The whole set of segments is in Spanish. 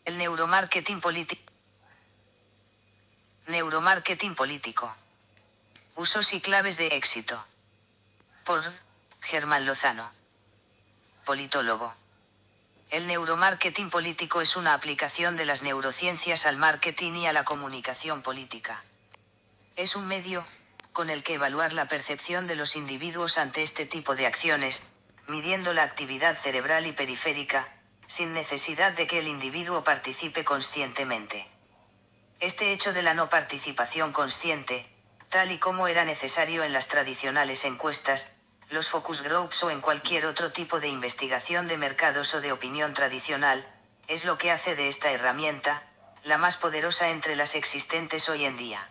El neuromarketing político. Neuromarketing político. Usos y claves de éxito. Por Germán Lozano. Politólogo. El neuromarketing político es una aplicación de las neurociencias al marketing y a la comunicación política. Es un medio, con el que evaluar la percepción de los individuos ante este tipo de acciones, midiendo la actividad cerebral y periférica, sin necesidad de que el individuo participe conscientemente. Este hecho de la no participación consciente, tal y como era necesario en las tradicionales encuestas, los focus groups o en cualquier otro tipo de investigación de mercados o de opinión tradicional, es lo que hace de esta herramienta, la más poderosa entre las existentes hoy en día.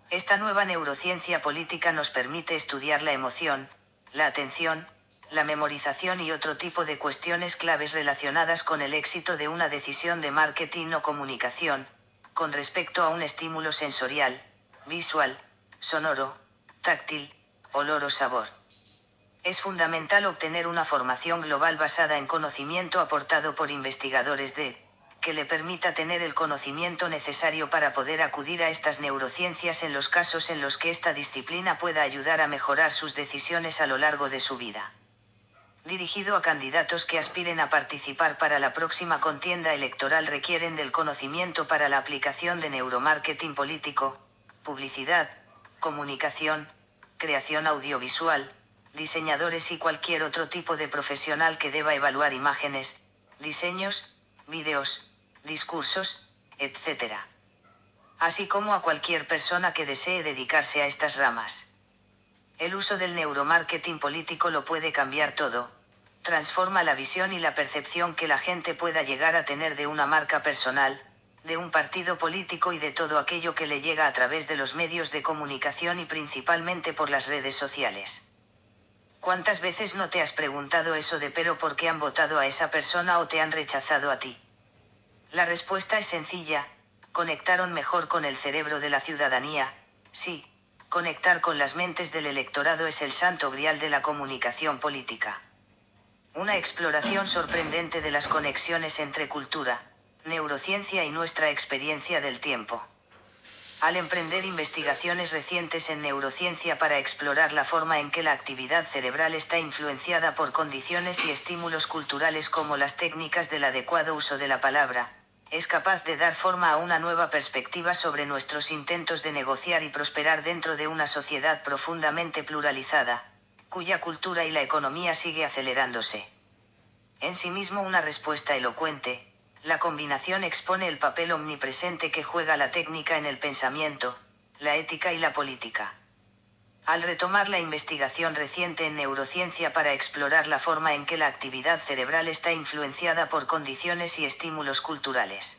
Esta nueva neurociencia política nos permite estudiar la emoción, la atención, la memorización y otro tipo de cuestiones claves relacionadas con el éxito de una decisión de marketing o comunicación, con respecto a un estímulo sensorial, visual, sonoro, táctil, olor o sabor. Es fundamental obtener una formación global basada en conocimiento aportado por investigadores que le permita tener el conocimiento necesario para poder acudir a estas neurociencias en los casos en los que esta disciplina pueda ayudar a mejorar sus decisiones a lo largo de su vida. Dirigido a candidatos que aspiren a participar para la próxima contienda electoral, requieren del conocimiento para la aplicación de neuromarketing político, publicidad, comunicación, creación audiovisual, diseñadores y cualquier otro tipo de profesional que deba evaluar imágenes, diseños, vídeos, discursos, etc. Así como a cualquier persona que desee dedicarse a estas ramas. El uso del neuromarketing político lo puede cambiar todo, transforma la visión y la percepción que la gente pueda llegar a tener de una marca personal, de un partido político y de todo aquello que le llega a través de los medios de comunicación y principalmente por las redes sociales. ¿Cuántas veces no te has preguntado eso de pero por qué han votado a esa persona o te han rechazado a ti? La respuesta es sencilla: conectaron mejor con el cerebro de la ciudadanía. Sí, conectar con las mentes del electorado es el santo grial de la comunicación política. Una exploración sorprendente de las conexiones entre cultura, neurociencia y nuestra experiencia del tiempo. Al emprender investigaciones recientes en neurociencia para explorar la forma en que la actividad cerebral está influenciada por condiciones y estímulos culturales como las técnicas del adecuado uso de la palabra, es capaz de dar forma a una nueva perspectiva sobre nuestros intentos de negociar y prosperar dentro de una sociedad profundamente pluralizada, cuya cultura y la economía sigue acelerándose. En sí mismo una respuesta elocuente, la combinación expone el papel omnipresente que juega la técnica en el pensamiento, la ética y la política. Al retomar la investigación reciente en neurociencia para explorar la forma en que la actividad cerebral está influenciada por condiciones y estímulos culturales,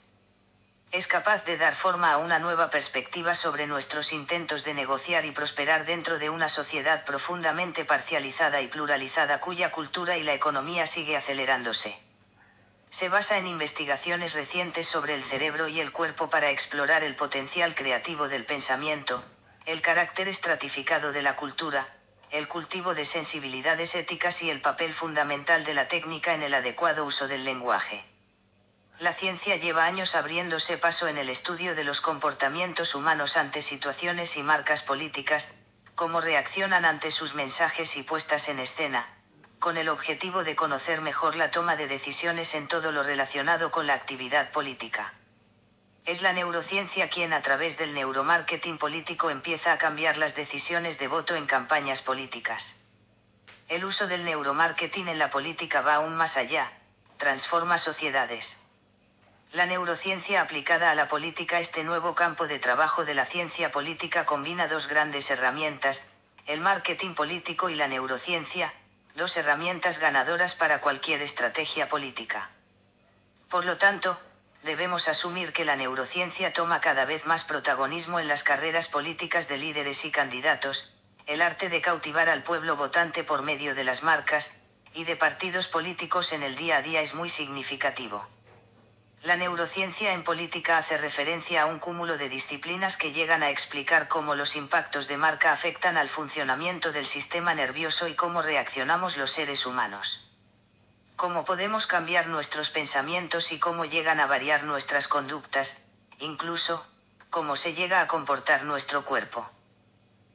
es capaz de dar forma a una nueva perspectiva sobre nuestros intentos de negociar y prosperar dentro de una sociedad profundamente parcializada y pluralizada cuya cultura y la economía sigue acelerándose. Se basa en investigaciones recientes sobre el cerebro y el cuerpo para explorar el potencial creativo del pensamiento, el carácter estratificado de la cultura, el cultivo de sensibilidades éticas y el papel fundamental de la técnica en el adecuado uso del lenguaje. La ciencia lleva años abriéndose paso en el estudio de los comportamientos humanos ante situaciones y marcas políticas, cómo reaccionan ante sus mensajes y puestas en escena, con el objetivo de conocer mejor la toma de decisiones en todo lo relacionado con la actividad política. Es la neurociencia quien a través del neuromarketing político empieza a cambiar las decisiones de voto en campañas políticas. El uso del neuromarketing en la política va aún más allá, transforma sociedades. La neurociencia aplicada a la política. Este nuevo campo de trabajo de la ciencia política combina dos grandes herramientas, el marketing político y la neurociencia, dos herramientas ganadoras para cualquier estrategia política. Por lo tanto, debemos asumir que la neurociencia toma cada vez más protagonismo en las carreras políticas de líderes y candidatos, el arte de cautivar al pueblo votante por medio de las marcas y de partidos políticos en el día a día es muy significativo. La neurociencia en política hace referencia a un cúmulo de disciplinas que llegan a explicar cómo los impactos de marca afectan al funcionamiento del sistema nervioso y cómo reaccionamos los seres humanos. cómo podemos cambiar nuestros pensamientos y cómo llegan a variar nuestras conductas, incluso, cómo se llega a comportar nuestro cuerpo.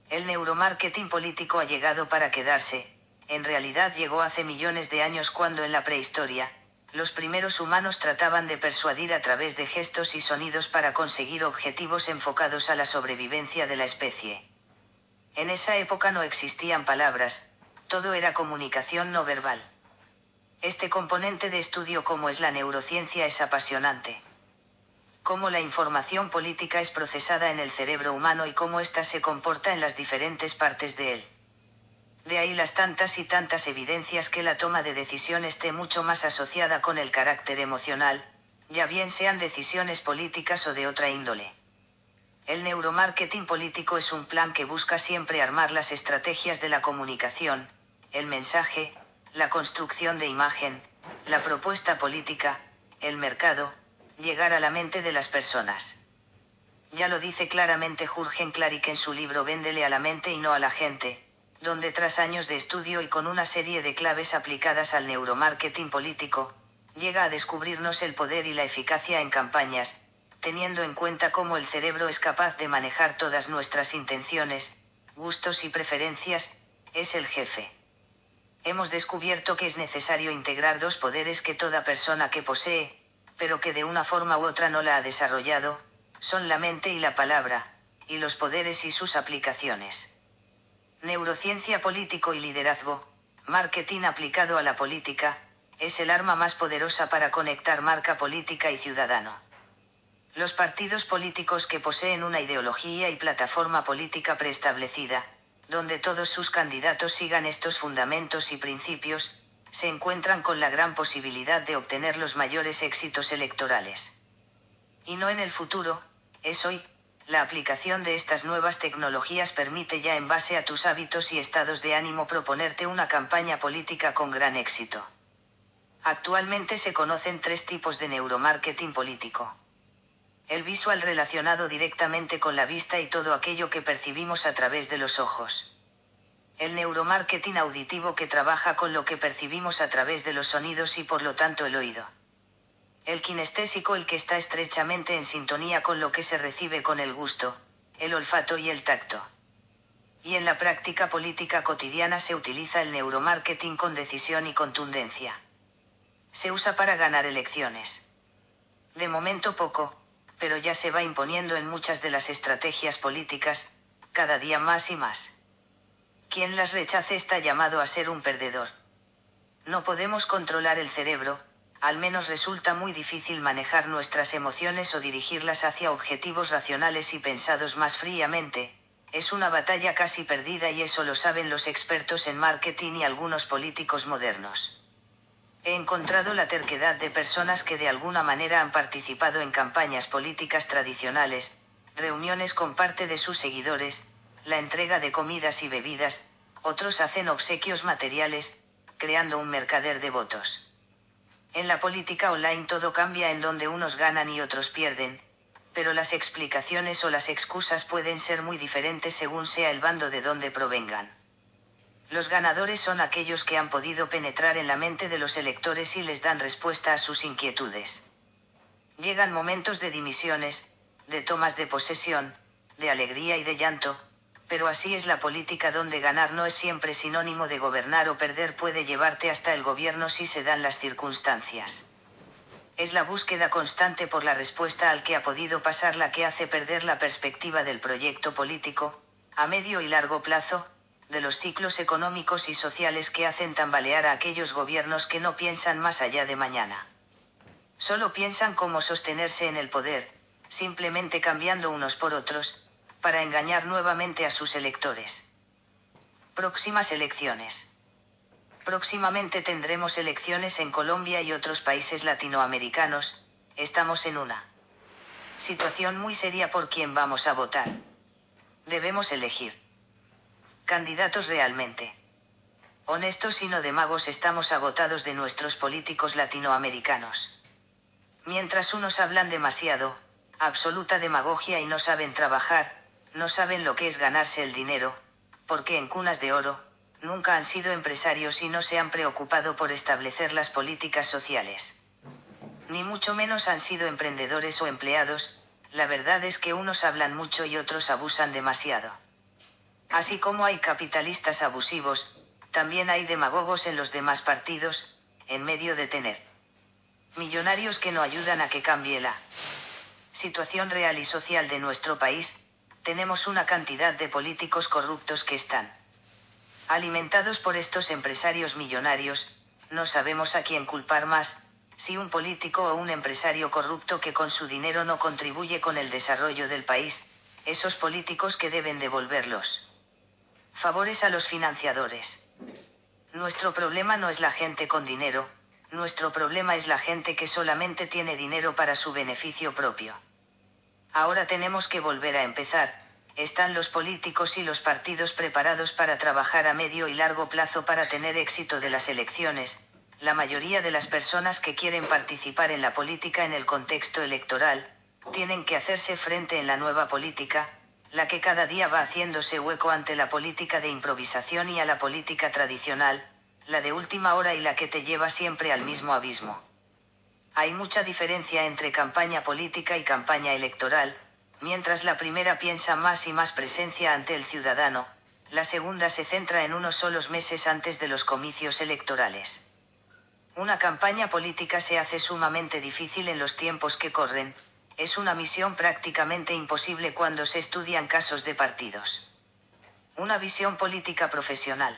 El neuromarketing político ha llegado para quedarse. En realidad llegó hace millones de años cuando en la prehistoria, los primeros humanos trataban de persuadir a través de gestos y sonidos para conseguir objetivos enfocados a la sobrevivencia de la especie. En esa época no existían palabras, todo era comunicación no verbal. Este componente de estudio como es la neurociencia es apasionante. Cómo la información política es procesada en el cerebro humano y cómo ésta se comporta en las diferentes partes de él. De ahí las tantas y tantas evidencias que la toma de decisión esté mucho más asociada con el carácter emocional, ya bien sean decisiones políticas o de otra índole. El neuromarketing político es un plan que busca siempre armar las estrategias de la comunicación, el mensaje, la construcción de imagen, la propuesta política, el mercado, llegar a la mente de las personas. Ya lo dice claramente Jürgen Klarik en su libro Véndele a la mente y no a la gente, donde tras años de estudio y con una serie de claves aplicadas al neuromarketing político, llega a descubrirnos el poder y la eficacia en campañas, teniendo en cuenta cómo el cerebro es capaz de manejar todas nuestras intenciones, gustos y preferencias, es el jefe. Hemos descubierto que es necesario integrar dos poderes que toda persona que posee, pero que de una forma u otra no la ha desarrollado, son la mente y la palabra, y los poderes y sus aplicaciones. Neurociencia político y liderazgo, marketing aplicado a la política, es el arma más poderosa para conectar marca política y ciudadano. Los partidos políticos que poseen una ideología y plataforma política preestablecida, donde todos sus candidatos sigan estos fundamentos y principios, se encuentran con la gran posibilidad de obtener los mayores éxitos electorales. Y no en el futuro, es hoy. La aplicación de estas nuevas tecnologías permite ya en base a tus hábitos y estados de ánimo proponerte una campaña política con gran éxito. Actualmente se conocen 3 tipos de neuromarketing político. El visual relacionado directamente con la vista y todo aquello que percibimos a través de los ojos. El neuromarketing auditivo que trabaja con lo que percibimos a través de los sonidos y por lo tanto el oído. El kinestésico, el que está estrechamente en sintonía con lo que se recibe con el gusto, el olfato y el tacto. Y en la práctica política cotidiana se utiliza el neuromarketing con decisión y contundencia. Se usa para ganar elecciones. De momento poco, pero ya se va imponiendo en muchas de las estrategias políticas, cada día más y más. Quien las rechace está llamado a ser un perdedor. No podemos controlar el cerebro, al menos resulta muy difícil manejar nuestras emociones o dirigirlas hacia objetivos racionales y pensados más fríamente. Es una batalla casi perdida y eso lo saben los expertos en marketing y algunos políticos modernos. He encontrado la terquedad de personas que de alguna manera han participado en campañas políticas tradicionales, reuniones con parte de sus seguidores, la entrega de comidas y bebidas, otros hacen obsequios materiales, creando un mercader de votos. En la política online todo cambia en donde unos ganan y otros pierden, pero las explicaciones o las excusas pueden ser muy diferentes según sea el bando de donde provengan. Los ganadores son aquellos que han podido penetrar en la mente de los electores y les dan respuesta a sus inquietudes. Llegan momentos de dimisiones, de tomas de posesión, de alegría y de llanto, pero así es la política donde ganar no es siempre sinónimo de gobernar o perder puede llevarte hasta el gobierno si se dan las circunstancias. Es la búsqueda constante por la respuesta al que ha podido pasar la que hace perder la perspectiva del proyecto político, a medio y largo plazo, de los ciclos económicos y sociales que hacen tambalear a aquellos gobiernos que no piensan más allá de mañana. Solo piensan cómo sostenerse en el poder, simplemente cambiando unos por otros, para engañar nuevamente a sus electores. Próximas elecciones. Próximamente tendremos elecciones en Colombia y otros países latinoamericanos. Estamos en una situación muy seria por quién vamos a votar. Debemos elegir candidatos realmente honestos y no demagos. Estamos agotados de nuestros políticos latinoamericanos. Mientras unos hablan demasiado, absoluta demagogia y no saben trabajar, no saben lo que es ganarse el dinero, porque en cunas de oro, nunca han sido empresarios y no se han preocupado por establecer las políticas sociales. Ni mucho menos han sido emprendedores o empleados, la verdad es que unos hablan mucho y otros abusan demasiado. Así como hay capitalistas abusivos, también hay demagogos en los demás partidos, en medio de tener millonarios que no ayudan a que cambie la situación real y social de nuestro país. Tenemos una cantidad de políticos corruptos que están alimentados por estos empresarios millonarios. No sabemos a quién culpar más, si un político o un empresario corrupto que con su dinero no contribuye con el desarrollo del país, esos políticos que deben devolverlos favores a los financiadores. Nuestro problema no es la gente con dinero, nuestro problema es la gente que solamente tiene dinero para su beneficio propio. Ahora tenemos que volver a empezar. Están los políticos y los partidos preparados para trabajar a medio y largo plazo para tener éxito de las elecciones. La mayoría de las personas que quieren participar en la política en el contexto electoral, tienen que hacerse frente en la nueva política, la que cada día va haciéndose hueco ante la política de improvisación y a la política tradicional, la de última hora y la que te lleva siempre al mismo abismo. Hay mucha diferencia entre campaña política y campaña electoral. Mientras la primera piensa más y más presencia ante el ciudadano, la segunda se centra en unos solos meses antes de los comicios electorales. Una campaña política se hace sumamente difícil en los tiempos que corren, es una misión prácticamente imposible cuando se estudian casos de partidos. Una visión política profesional.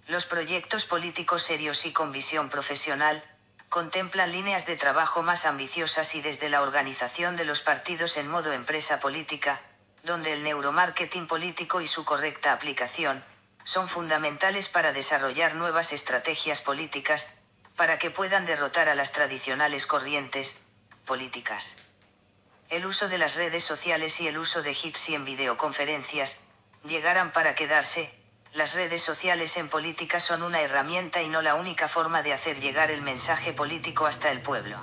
Los proyectos políticos serios y con visión profesional, contemplan líneas de trabajo más ambiciosas y desde la organización de los partidos en modo empresa política, donde el neuromarketing político y su correcta aplicación, son fundamentales para desarrollar nuevas estrategias políticas, para que puedan derrotar a las tradicionales corrientes políticas. El uso de las redes sociales y el uso de hits y en videoconferencias, llegarán para quedarse. Las redes sociales en política son una herramienta y no la única forma de hacer llegar el mensaje político hasta el pueblo.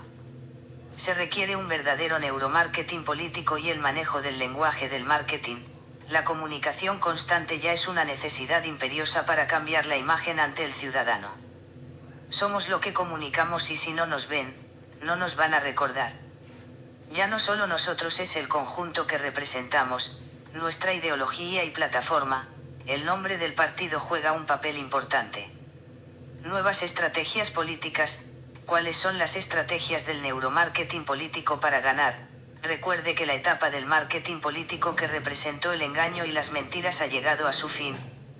Se requiere un verdadero neuromarketing político y el manejo del lenguaje del marketing. La comunicación constante ya es una necesidad imperiosa para cambiar la imagen ante el ciudadano. Somos lo que comunicamos y si no nos ven, no nos van a recordar. Ya no solo nosotros, es el conjunto que representamos, nuestra ideología y plataforma. El nombre del partido juega un papel importante. Nuevas estrategias políticas. ¿Cuáles son las estrategias del neuromarketing político para ganar? Recuerde que la etapa del marketing político que representó el engaño y las mentiras ha llegado a su fin.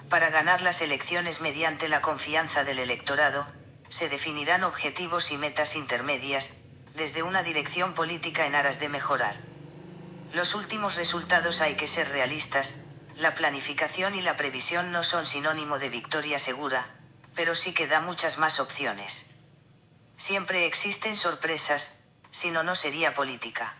Para ganar las elecciones mediante la confianza del electorado, se definirán objetivos y metas intermedias, desde una dirección política en aras de mejorar los últimos resultados. Hay que ser realistas. La planificación y la previsión no son sinónimo de victoria segura, pero sí que da muchas más opciones. Siempre existen sorpresas, si no, no sería política.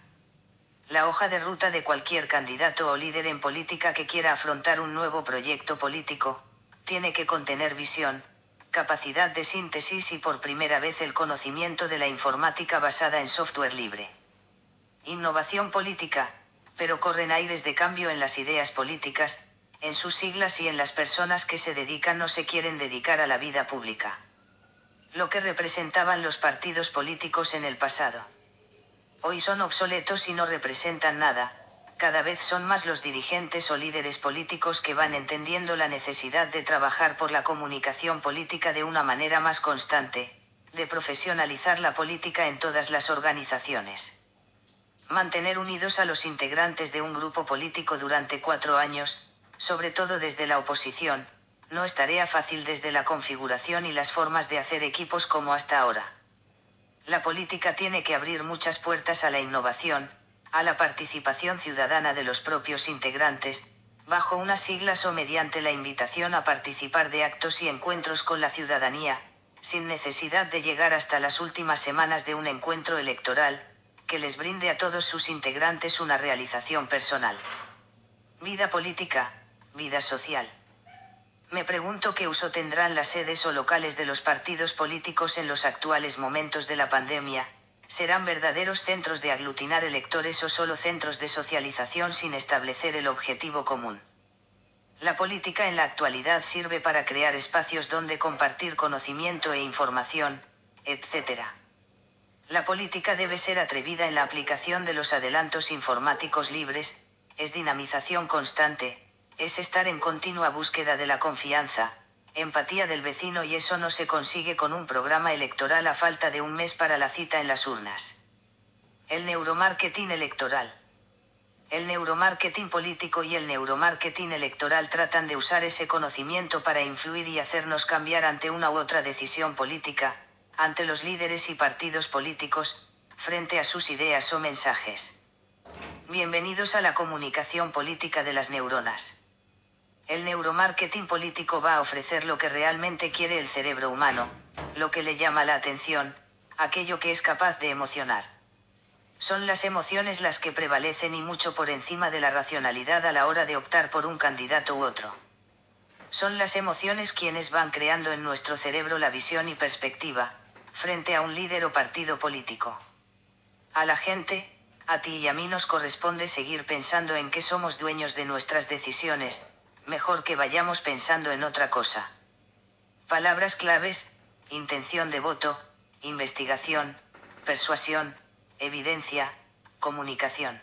La hoja de ruta de cualquier candidato o líder en política que quiera afrontar un nuevo proyecto político, tiene que contener visión, capacidad de síntesis y por primera vez el conocimiento de la informática basada en software libre. Innovación política, pero corren aires de cambio en las ideas políticas, en sus siglas y en las personas que se dedican o se quieren dedicar a la vida pública. Lo que representaban los partidos políticos en el pasado. Hoy son obsoletos y no representan nada. Cada vez son más los dirigentes o líderes políticos que van entendiendo la necesidad de trabajar por la comunicación política de una manera más constante, de profesionalizar la política en todas las organizaciones. Mantener unidos a los integrantes de un grupo político durante 4 años, sobre todo desde la oposición, no es tarea fácil desde la configuración y las formas de hacer equipos como hasta ahora. La política tiene que abrir muchas puertas a la innovación, a la participación ciudadana de los propios integrantes, bajo unas siglas o mediante la invitación a participar de actos y encuentros con la ciudadanía, sin necesidad de llegar hasta las últimas semanas de un encuentro electoral, que les brinde a todos sus integrantes una realización personal. Vida política, vida social. Me pregunto qué uso tendrán las sedes o locales de los partidos políticos en los actuales momentos de la pandemia. ¿Serán verdaderos centros de aglutinar electores o solo centros de socialización sin establecer el objetivo común? La política en la actualidad sirve para crear espacios donde compartir conocimiento e información, etc. La política debe ser atrevida en la aplicación de los adelantos informáticos libres, es dinamización constante, es estar en continua búsqueda de la confianza, empatía del vecino, y eso no se consigue con un programa electoral a falta de un mes para la cita en las urnas. El neuromarketing electoral. El neuromarketing político y el neuromarketing electoral tratan de usar ese conocimiento para influir y hacernos cambiar ante una u otra decisión política, ante los líderes y partidos políticos, frente a sus ideas o mensajes. Bienvenidos a la comunicación política de las neuronas. El neuromarketing político va a ofrecer lo que realmente quiere el cerebro humano, lo que le llama la atención, aquello que es capaz de emocionar. Son las emociones las que prevalecen y mucho por encima de la racionalidad a la hora de optar por un candidato u otro. Son las emociones quienes van creando en nuestro cerebro la visión y perspectiva, frente a un líder o partido político. A la gente, a ti y a mí nos corresponde seguir pensando en que somos dueños de nuestras decisiones, mejor que vayamos pensando en otra cosa. Palabras claves: intención de voto, investigación, persuasión, evidencia, comunicación.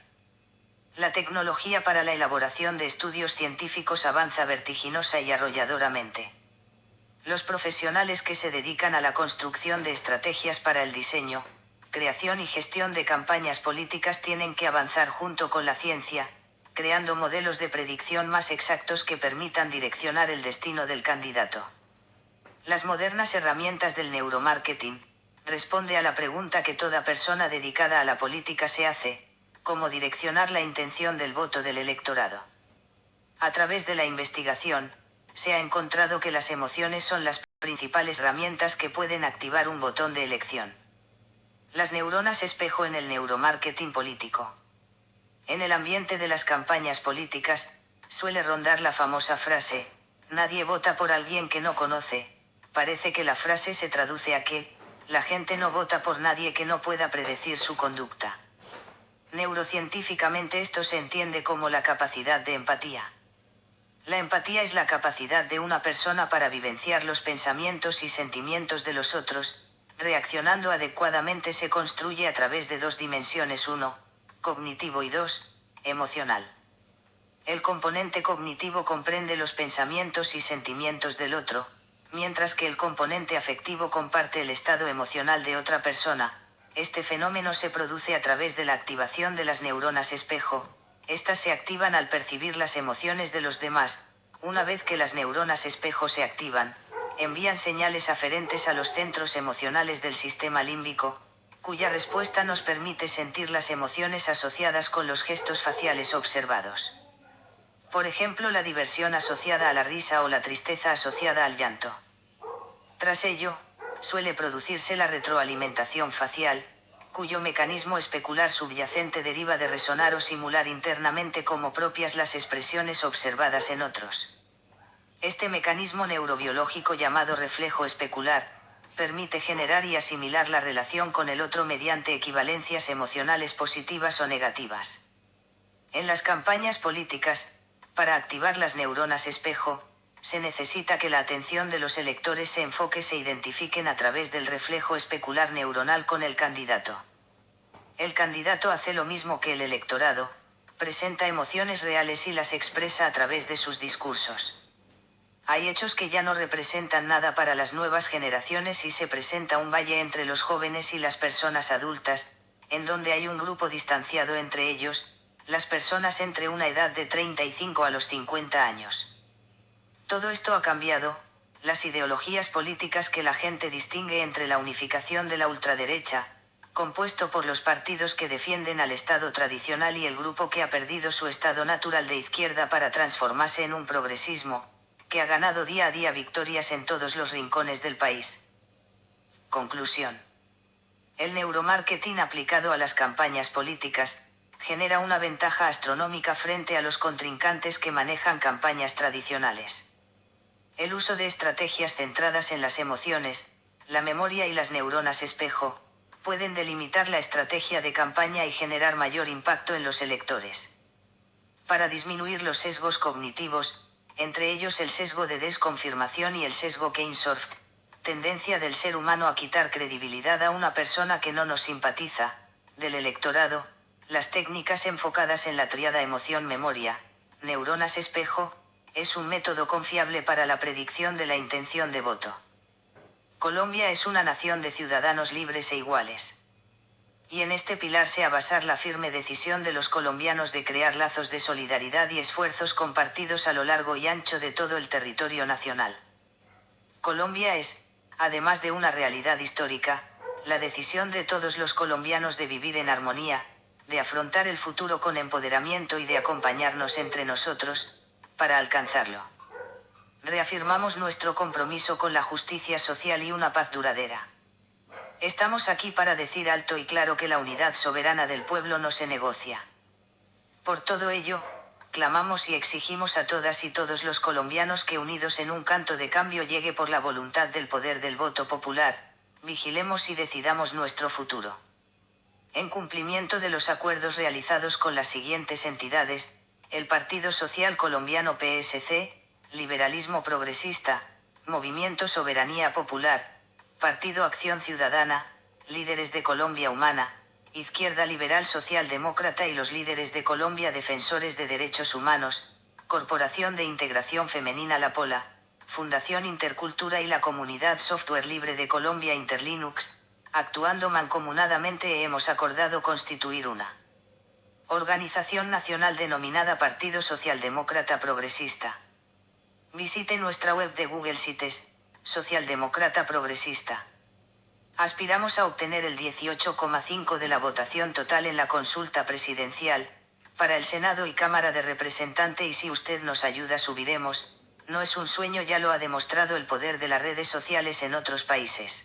La tecnología para la elaboración de estudios científicos avanza vertiginosa y arrolladoramente. Los profesionales que se dedican a la construcción de estrategias para el diseño, creación y gestión de campañas políticas tienen que avanzar junto con la ciencia, creando modelos de predicción más exactos que permitan direccionar el destino del candidato. Las modernas herramientas del neuromarketing responde a la pregunta que toda persona dedicada a la política se hace: ¿cómo direccionar la intención del voto del electorado? A través de la investigación, se ha encontrado que las emociones son las principales herramientas que pueden activar un botón de elección. Las neuronas espejo en el neuromarketing político. En el ambiente de las campañas políticas, suele rondar la famosa frase: nadie vota por alguien que no conoce. Parece que la frase se traduce a que la gente no vota por nadie que no pueda predecir su conducta. Neurocientíficamente esto se entiende como la capacidad de empatía. La empatía es la capacidad de una persona para vivenciar los pensamientos y sentimientos de los otros. Reaccionando adecuadamente se construye a través de dos dimensiones: 1, cognitivo, y 2, emocional. El componente cognitivo comprende los pensamientos y sentimientos del otro, mientras que el componente afectivo comparte el estado emocional de otra persona. Este fenómeno se produce a través de la activación de las neuronas espejo. Estas se activan al percibir las emociones de los demás. Una vez que las neuronas espejo se activan, envían señales aferentes a los centros emocionales del sistema límbico, cuya respuesta nos permite sentir las emociones asociadas con los gestos faciales observados. Por ejemplo, la diversión asociada a la risa o la tristeza asociada al llanto. Tras ello, suele producirse la retroalimentación facial, cuyo mecanismo especular subyacente deriva de resonar o simular internamente como propias las expresiones observadas en otros. Este mecanismo neurobiológico llamado reflejo especular, permite generar y asimilar la relación con el otro mediante equivalencias emocionales positivas o negativas. En las campañas políticas, para activar las neuronas espejo, se necesita que la atención de los electores se enfoque, se identifiquen a través del reflejo especular neuronal con el candidato. El candidato hace lo mismo que el electorado, presenta emociones reales y las expresa a través de sus discursos. Hay hechos que ya no representan nada para las nuevas generaciones y se presenta un valle entre los jóvenes y las personas adultas, en donde hay un grupo distanciado entre ellos, las personas entre una edad de 35 a los 50 años. Todo esto ha cambiado. Las ideologías políticas que la gente distingue entre la unificación de la ultraderecha, compuesto por los partidos que defienden al Estado tradicional, y el grupo que ha perdido su estado natural de izquierda para transformarse en un progresismo, que ha ganado día a día victorias en todos los rincones del país. Conclusión. El neuromarketing aplicado a las campañas políticas genera una ventaja astronómica frente a los contrincantes que manejan campañas tradicionales. El uso de estrategias centradas en las emociones, la memoria y las neuronas espejo pueden delimitar la estrategia de campaña y generar mayor impacto en los electores. Para disminuir los sesgos cognitivos, entre ellos el sesgo de desconfirmación y el sesgo Keynesort, tendencia del ser humano a quitar credibilidad a una persona que no nos simpatiza, del electorado, las técnicas enfocadas en la tríada emoción-memoria, neuronas espejo, es un método confiable para la predicción de la intención de voto. Colombia es una nación de ciudadanos libres e iguales. Y en este pilar se ha basar la firme decisión de los colombianos de crear lazos de solidaridad y esfuerzos compartidos a lo largo y ancho de todo el territorio nacional. Colombia es, además de una realidad histórica, la decisión de todos los colombianos de vivir en armonía, de afrontar el futuro con empoderamiento y de acompañarnos entre nosotros, para alcanzarlo. Reafirmamos nuestro compromiso con la justicia social y una paz duradera. Estamos aquí para decir alto y claro que la unidad soberana del pueblo no se negocia. Por todo ello, clamamos y exigimos a todas y todos los colombianos que unidos en un canto de cambio llegue por la voluntad del poder del voto popular, vigilemos y decidamos nuestro futuro. En cumplimiento de los acuerdos realizados con las siguientes entidades, el Partido Social Colombiano PSC, Liberalismo Progresista, Movimiento Soberanía Popular, Partido Acción Ciudadana, Líderes de Colombia Humana, Izquierda Liberal Socialdemócrata y los Líderes de Colombia Defensores de Derechos Humanos, Corporación de Integración Femenina La Pola, Fundación Intercultura y la Comunidad Software Libre de Colombia Interlinux, actuando mancomunadamente hemos acordado constituir una organización nacional denominada Partido Socialdemócrata Progresista. Visite nuestra web de Google Sites, Socialdemócrata Progresista. Aspiramos a obtener el 18,5% de la votación total en la consulta presidencial, para el Senado y Cámara de Representantes y si usted nos ayuda subiremos, no es un sueño, ya lo ha demostrado el poder de las redes sociales en otros países.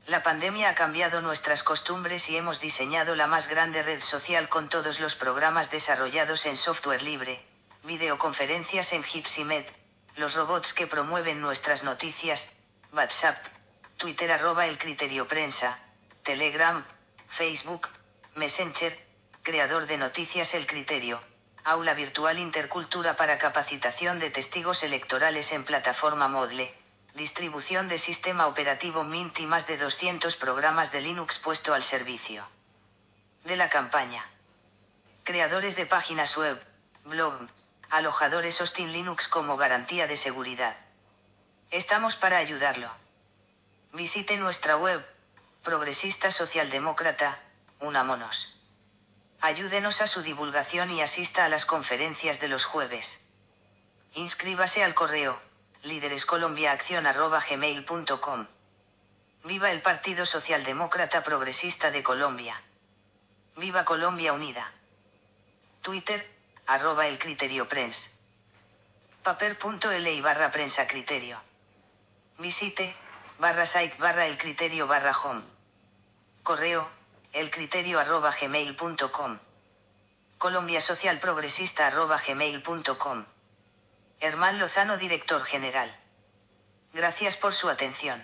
La pandemia ha cambiado nuestras costumbres y hemos diseñado la más grande red social con todos los programas desarrollados en software libre, videoconferencias en Hipsimed, los robots que promueven nuestras noticias, WhatsApp, Twitter @El Criterio Prensa, Telegram, Facebook, Messenger, creador de noticias El Criterio, aula virtual Intercultura para capacitación de testigos electorales en plataforma Moodle, distribución de sistema operativo Mint y más de 200 programas de Linux puesto al servicio de la campaña. Creadores de páginas web, blog, alojadores hosting Linux como garantía de seguridad. Estamos para ayudarlo. Visite nuestra web, Progresista Socialdemócrata, unámonos. Ayúdenos a su divulgación y asista a las conferencias de los jueves. Inscríbase al correo, liderescolombiaaccion@gmail.com. Viva el Partido Socialdemócrata Progresista de Colombia. Viva Colombia Unida. Twitter, @El Criterio Prens. paper.li/prensa criterio. Visite, /site /El Criterio /home. Correo, elcriterio@gmail.com. Colombia Social Progresista @gmail.com. Herman Lozano, Director General. Gracias por su atención.